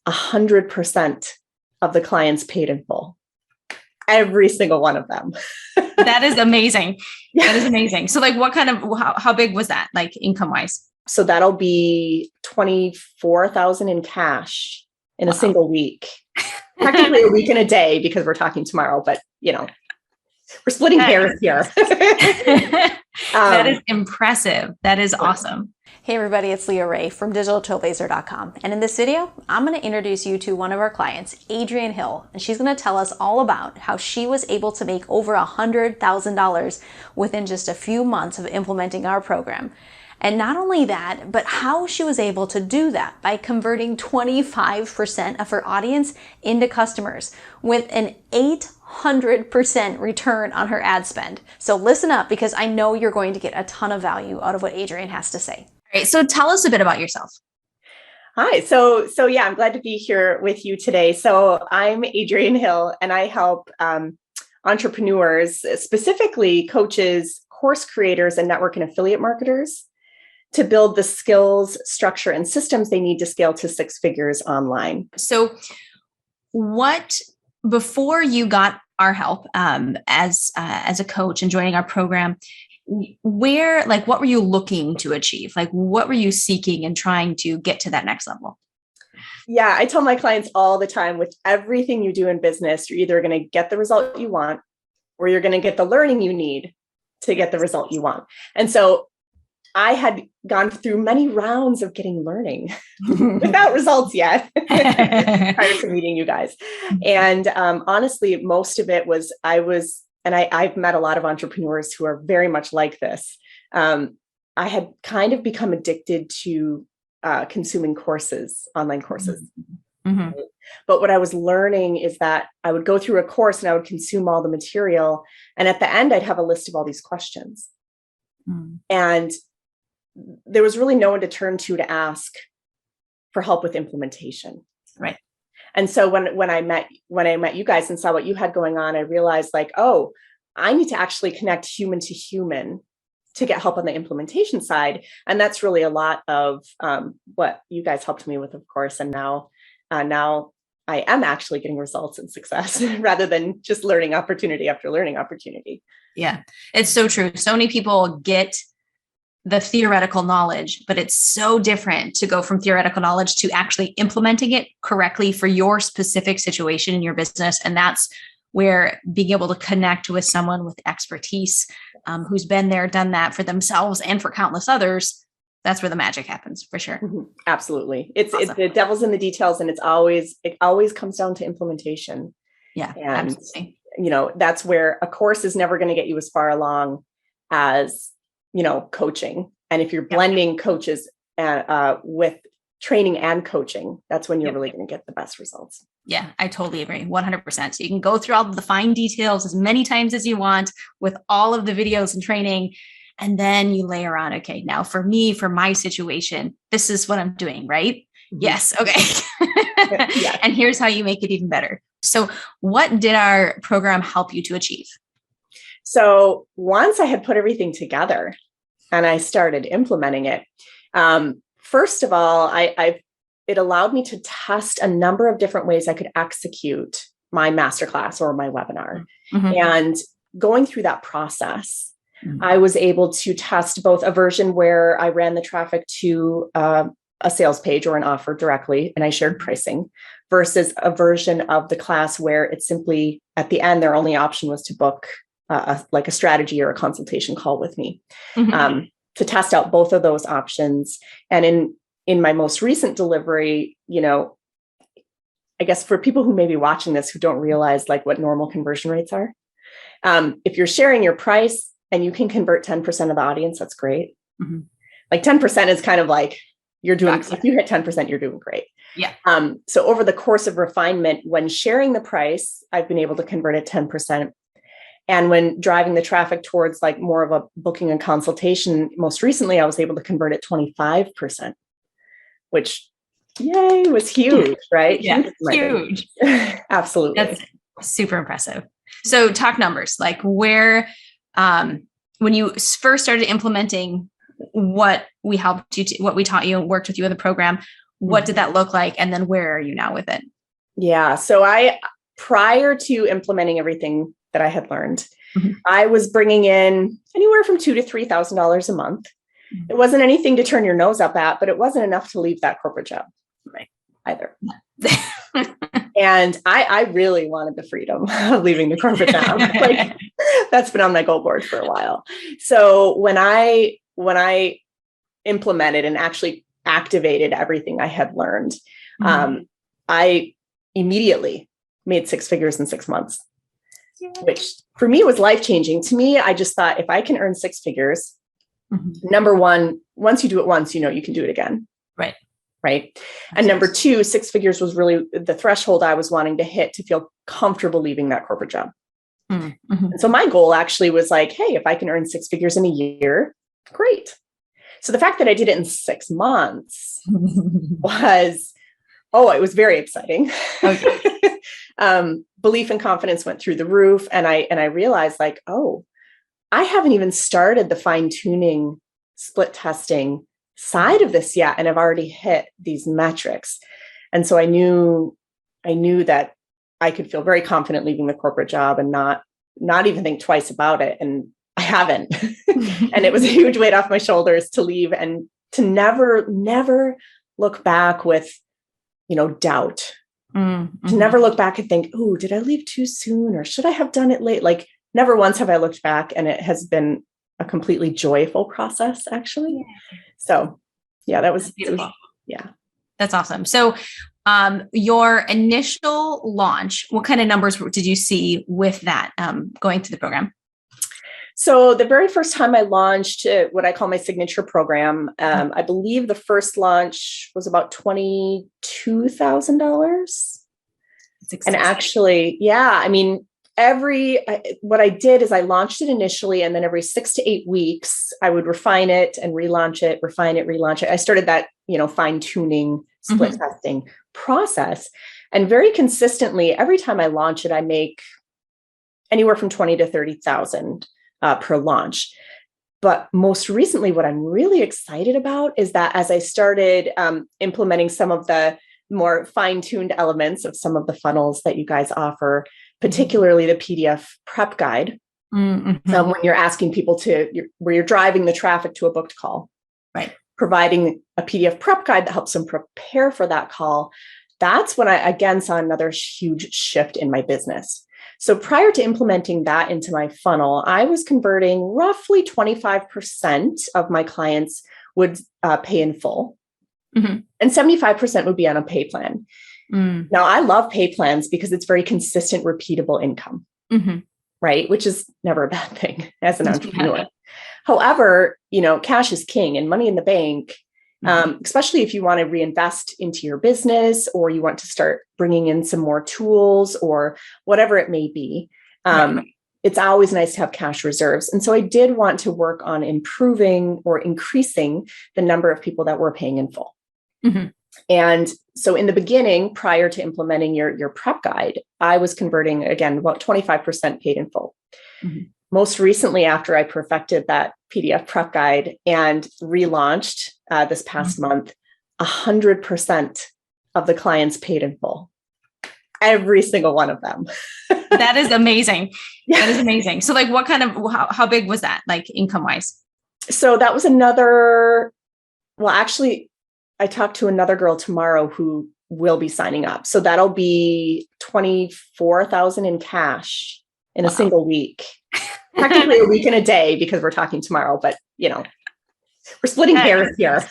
100% of the clients paid in full. Every single one of them. That is amazing. That is amazing. So like what kind of, how big was that, like income wise? So that'll be 24,000 in cash in a single week. Technically a week and a day because we're talking tomorrow, but we're splitting hairs here. That is impressive. That is awesome. Hey everybody, it's Leah Ray from digitaltrailblazer.com. And in this video, I'm going to introduce you to one of our clients, Adrienne Hill, and she's going to tell us all about how she was able to make over $100,000 within just a few months of implementing our program. And not only that, but how she was able to do that by converting 25% of her audience into customers with an 800% return on her ad spend. So listen up because I know you're going to get a ton of value out of what Adrienne has to say. All right, so tell us a bit about yourself. Hi. So yeah, I'm glad to be here with you today. So I'm Adrienne Hill and I help entrepreneurs, specifically coaches, course creators, and network and affiliate marketers to build the skills, structure, and systems they need to scale to six figures online. So before you got our help as a coach and joining our program, what were you looking to achieve? Like, what were you seeking and trying to get to that next level? Yeah, I tell my clients all the time, with everything you do in business, you're either going to get the result you want, or you're going to get the learning you need to get the result you want. And so I had gone through many rounds of getting learning without results yet prior to meeting you guys. And honestly, most of it was I've met a lot of entrepreneurs who are very much like this. I had kind of become addicted to consuming courses, online courses. Mm-hmm. But what I was learning is that I would go through a course and I would consume all the material. And at the end, I'd have a list of all these questions. And there was really no one to turn to ask for help with implementation. Right. And so when I met you guys and saw what you had going on, I realized I need to actually connect human to human to get help on the implementation side. And that's really a lot of what you guys helped me with, of course. And now I am actually getting results and success rather than just learning opportunity after learning opportunity. Yeah, it's so true. So many people get the theoretical knowledge, but it's so different to go from theoretical knowledge to actually implementing it correctly for your specific situation in your business. And that's where being able to connect with someone with expertise who's been there, done that for themselves and for countless others, that's where the magic happens for sure. Mm-hmm. Absolutely. It's Awesome. The devil's in the details, and it always comes down to implementation. Yeah, and absolutely. That's where a course is never going to get you as far along as coaching. And if you're blending coaches with training and coaching, that's when you're really going to get the best results. Yeah, I totally agree. 100%. So you can go through all of the fine details as many times as you want with all of the videos and training. And then you layer on, okay, now for me, for my situation, this is what I'm doing, right? Mm-hmm. Yes. Okay. Yeah. And here's how you make it even better. So what did our program help you to achieve? So once I had put everything together and I started implementing it, first of all, it allowed me to test a number of different ways I could execute my masterclass or my webinar. Mm-hmm. And going through that process, I was able to test both a version where I ran the traffic to a sales page or an offer directly, and I shared pricing, versus a version of the class where it's simply at the end, their only option was to book a strategy or a consultation call with me, to test out both of those options. And in my most recent delivery, I guess for people who may be watching this who don't realize what normal conversion rates are, if you're sharing your price and you can convert 10% of the audience, that's great. Mm-hmm. 10% is kind of you're doing, if you hit 10%, you're doing great. Yeah. So over the course of refinement, when sharing the price, I've been able to convert at 10%. And when driving the traffic towards more of a booking and consultation, most recently, I was able to convert at 25%, which, yay, was huge, right? Yeah, huge. Absolutely. That's super impressive. So talk numbers, where, when you first started implementing what we helped you to, what we taught you and worked with you in the program, What did that look like? And then where are you now with it? Yeah. So prior to implementing everything that I had learned, Mhm. I was bringing in anywhere from $2,000 to $3,000 a month. Mhm. It wasn't anything to turn your nose up at, but it wasn't enough to leave that corporate job either. And I really wanted the freedom of leaving the corporate job. Like, that's been on my goal board for a while. So when I implemented and actually activated everything I had learned, I immediately made six figures in 6 months, which for me was life-changing. To me, I just thought, if I can earn six figures, number one, once you do it once, you can do it again. Right. And number two, six figures was really the threshold I was wanting to hit to feel comfortable leaving that corporate job. And so my goal actually was like, hey, if I can earn six figures in a year, great. So the fact that I did it in 6 months was, it was very exciting. Okay. Belief and confidence went through the roof. And I realized, like, I haven't even started the fine-tuning, split testing side of this yet, and I've already hit these metrics. And so I knew that I could feel very confident leaving the corporate job and not even think twice about it. And I haven't. And it was a huge weight off my shoulders to leave and to never look back with, doubt. To never look back and think, did I leave too soon, or should I have done it late? Like, never once have I looked back, and it has been a completely joyful process, actually. So yeah, that was beautiful. That's awesome. So your initial launch, what kind of numbers did you see with that going through the program? So the very first time I launched what I call my signature program, I believe the first launch was about $22,000. And actually, what I did is I launched it initially, and then every 6 to 8 weeks, I would refine it and relaunch it, relaunch it. I started that, fine-tuning, split testing process. And very consistently, every time I launch it, I make anywhere from 20 to 30,000 per launch. But most recently, what I'm really excited about is that as I started implementing some of the more fine-tuned elements of some of the funnels that you guys offer, particularly the PDF prep guide, when you're asking people where you're driving the traffic to a booked call, right? Providing a PDF prep guide that helps them prepare for that call. That's when I again saw another huge shift in my business. So prior to implementing that into my funnel, I was converting roughly 25% of my clients would pay in full, and 75% would be on a pay plan. Now, I love pay plans because it's very consistent, repeatable income, right? Which is never a bad thing as an entrepreneur. However, cash is king, and money in the bank, especially if you want to reinvest into your business, or you want to start bringing in some more tools or whatever it may be. It's always nice to have cash reserves. And so I did want to work on improving or increasing the number of people that were paying in full. And so in the beginning, prior to implementing your prep guide, I was converting, again, about 25% paid in full. Most recently, after I perfected that PDF prep guide and relaunched this past month, 100% of the clients paid in full. Every single one of them. That is amazing. That is amazing. So like, what kind of, how big was that, like, income wise? So that was actually, I talked to another girl tomorrow who will be signing up. So that'll be 24,000 in cash in a single week. Technically a week and a day, because we're talking tomorrow, but we're splitting hairs here.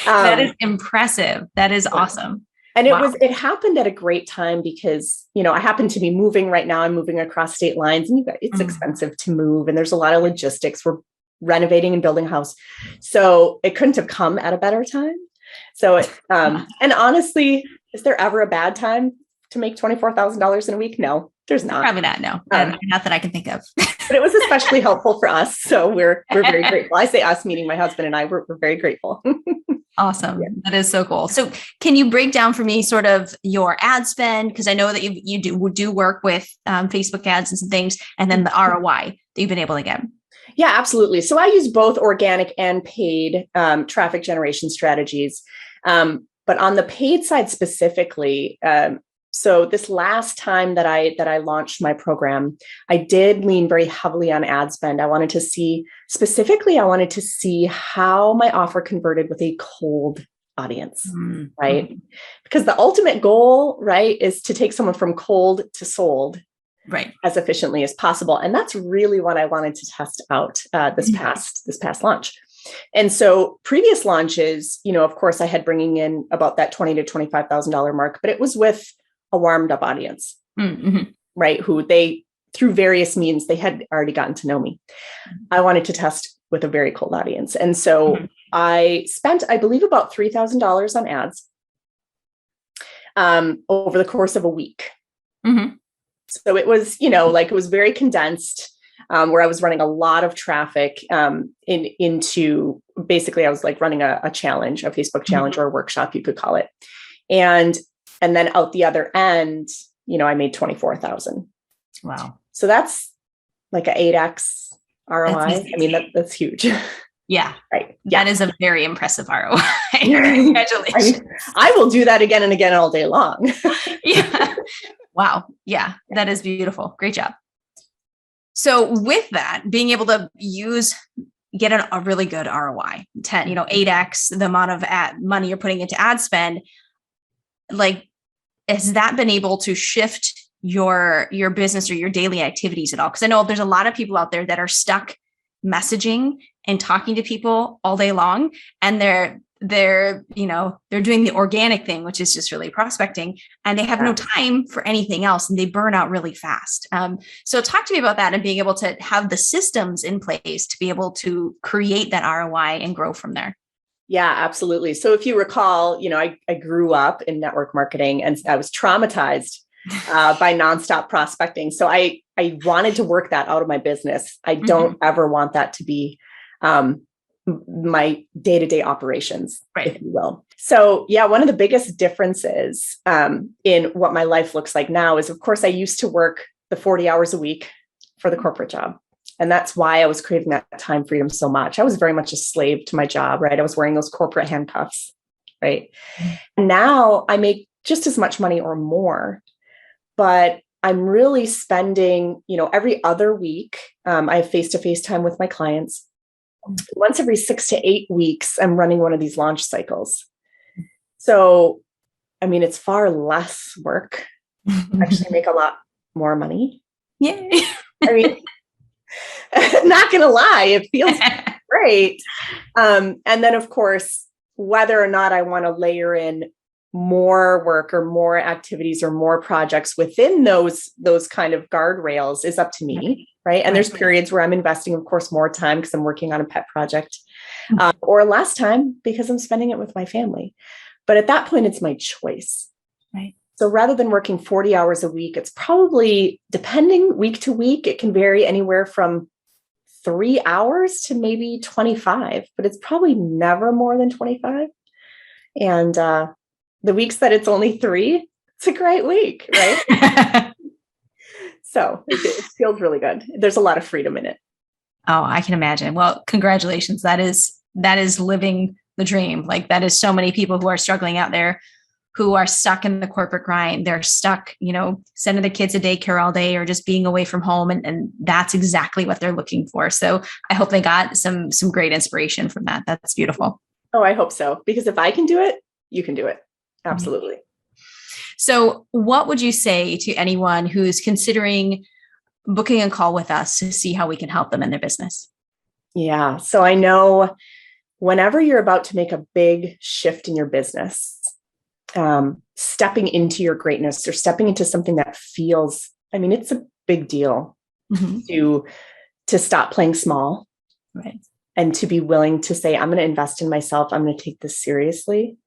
That is impressive. That is awesome. And it happened at a great time because, I happen to be moving right now. I'm moving across state lines, and it's expensive to move, and there's a lot of logistics. We're renovating and building a house. So it couldn't have come at a better time. So, and honestly, is there ever a bad time to make $24,000 in a week? No, there's not. Probably not. No, not that I can think of. But it was especially helpful for us. So we're very grateful. I say us, meaning my husband and I, we're very grateful. Awesome. Yeah. That is so cool. So can you break down for me sort of your ad spend? Because I know that you do work with Facebook ads and some things, and then the ROI that you've been able to get. Yeah, absolutely. So I use both organic and paid traffic generation strategies. But on the paid side specifically, so this last time that I launched my program, I did lean very heavily on ad spend. I wanted to see how my offer converted with a cold audience, right? Because the ultimate goal, right, is to take someone from cold to sold, right, as efficiently as possible. And that's really what I wanted to test out this past launch. And so previous launches, of course, I had bringing in about that $20,000 to $25,000 mark, but it was with a warmed up audience, right? Who through various means, they had already gotten to know me. I wanted to test with a very cold audience. And so I spent, I believe, about $3,000 on ads over the course of a week. So it was, it was very condensed, where I was running a lot of traffic into basically, I was like running a challenge, a Facebook challenge or a workshop, you could call it. And then out the other end, I made 24,000. Wow. So that's like an 8x ROI. I mean, that's huge. Yeah. Right. Yeah. That is a very impressive ROI. Congratulations. I will do that again and again all day long. Yeah. Wow. Yeah. That is beautiful. Great job. So with that, being able to get a really good ROI, 8x the amount of money you're putting into ad spend, like, has that been able to shift your business or your daily activities at all? Because I know there's a lot of people out there that are stuck messaging and talking to people all day long, and they're doing the organic thing, which is just really prospecting, and they have no time for anything else, and they burn out really fast. So talk to me about that and being able to have the systems in place to be able to create that ROI and grow from there. Yeah, absolutely. So if you recall, I grew up in network marketing and I was traumatized by nonstop prospecting. So I wanted to work that out of my business. I don't ever want that to be my day-to-day operations, if you will. So yeah, one of the biggest differences in what my life looks like now is, of course, I used to work the 40 hours a week for the corporate job. And that's why I was craving that time freedom so much. I was very much a slave to my job, right? I was wearing those corporate handcuffs, right? Now I make just as much money or more, but I'm really spending, every other week, I have face-to-face time with my clients. Once every 6 to 8 weeks, I'm running one of these launch cycles. So, I mean, it's far less work. I actually make a lot more money. Yay. I mean, not going to lie, it feels great. And then, of course, whether or not I want to layer in more work or more activities or more projects within those kind of guardrails is up to me, right? And there's periods where I'm investing, of course, more time because I'm working on a pet project, or less time because I'm spending it with my family. But at that point, it's my choice. Right. So rather than working 40 hours a week, it's probably, depending week to week, it can vary anywhere from 3 hours to maybe 25, but it's probably never more than 25. And the weeks that it's only 3, it's a great week, right? So it feels really good. There's a lot of freedom in it. Oh, I can imagine. Well, congratulations. That is living the dream. Like, that is so many people who are struggling out there, who are stuck in the corporate grind. They're stuck, sending the kids to daycare all day or just being away from home. And that's exactly what they're looking for. So I hope they got some great inspiration from that. That's beautiful. Oh, I hope so. Because if I can do it, you can do it. Absolutely. So what would you say to anyone who's considering booking a call with us to see how we can help them in their business? Yeah. So I know whenever you're about to make a big shift in your business, stepping into your greatness or stepping into something that feels, it's a big deal to stop playing small, right? And to be willing to say, I'm going to invest in myself. I'm going to take this seriously.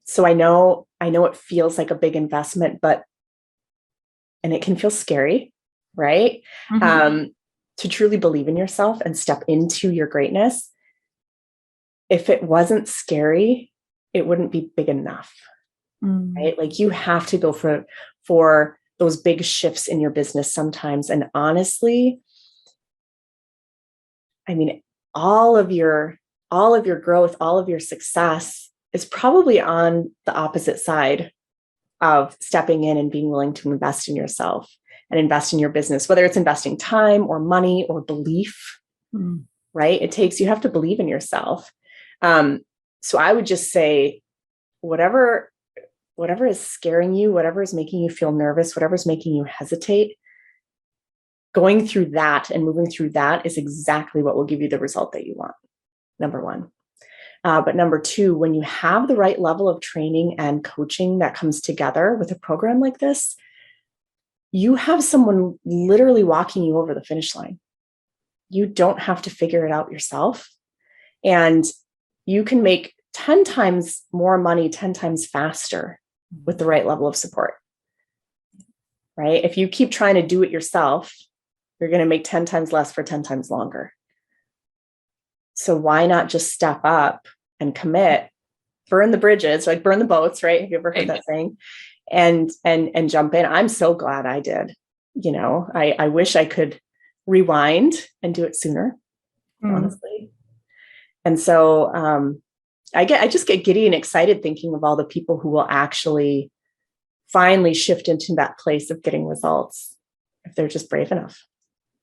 So I know it feels like a big investment, and it can feel scary, right? To truly believe in yourself and step into your greatness. If it wasn't scary, it wouldn't be big enough, right? Like, you have to go for those big shifts in your business sometimes. And honestly, all of your all of your growth, all of your success is probably on the opposite side of stepping in and being willing to invest in yourself and invest in your business, whether it's investing time or money or belief, right? You have to believe in yourself. So I would just say, whatever is scaring you, whatever is making you feel nervous, whatever is making you hesitate, going through that and moving through that is exactly what will give you the result that you want. Number one. But number two, when you have the right level of training and coaching that comes together with a program like this, you have someone literally walking you over the finish line. You don't have to figure it out yourself. And you can make 10 times more money, 10 times faster with the right level of support, right? If you keep trying to do it yourself, you're going to make 10 times less for 10 times longer. So why not just step up and commit, burn the bridges, like burn the boats, right? Have you ever heard that saying? And jump in. I'm so glad I did. I wish I could rewind and do it sooner, honestly. And so I just get giddy and excited thinking of all the people who will actually finally shift into that place of getting results if they're just brave enough.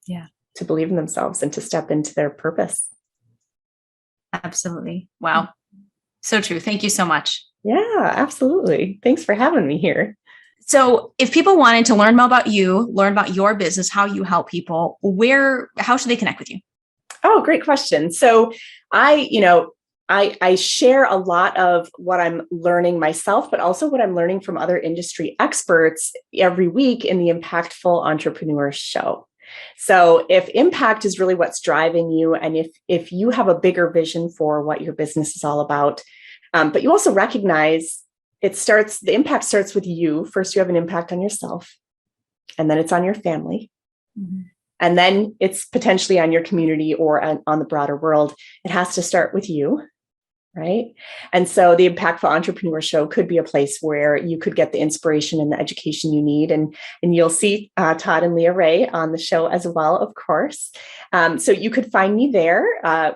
Yeah. To believe in themselves and to step into their purpose. Absolutely. Wow. So true. Thank you so much. Yeah, absolutely. Thanks for having me here. So if people wanted to learn more about you, learn about your business, how you help people, how should they connect with you? Oh, great question. So I share a lot of what I'm learning myself, but also what I'm learning from other industry experts every week in the Impactful Entrepreneur Show. So if impact is really what's driving you, and if you have a bigger vision for what your business is all about, but you also recognize the impact starts with you. First, you have an impact on yourself, and then it's on your family. And then it's potentially on your community or on the broader world. It has to start with you, right? And so the Impactful Entrepreneur Show could be a place where you could get the inspiration and the education you need. And you'll see Todd and Leah Ray on the show as well, of course. So you could find me there.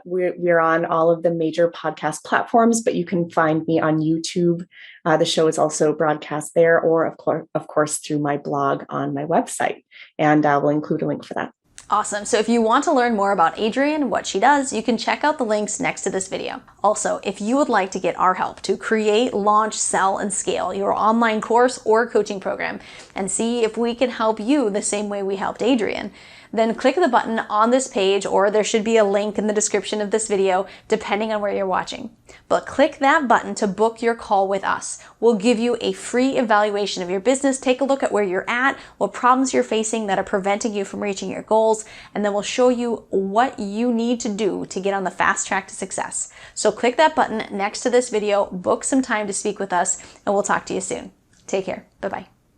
We're on all of the major podcast platforms, but you can find me on YouTube. The show is also broadcast there, or of course, through my blog on my website. And we'll include a link for that. Awesome. So if you want to learn more about Adrienne, what she does, you can check out the links next to this video. Also, if you would like to get our help to create, launch, sell, and scale your online course or coaching program and see if we can help you the same way we helped Adrienne, then click the button on this page, or there should be a link in the description of this video, depending on where you're watching. But click that button to book your call with us. We'll give you a free evaluation of your business, take a look at where you're at, what problems you're facing that are preventing you from reaching your goals, and then we'll show you what you need to do to get on the fast track to success. So click that button next to this video, book some time to speak with us, and we'll talk to you soon. Take care. Bye-bye.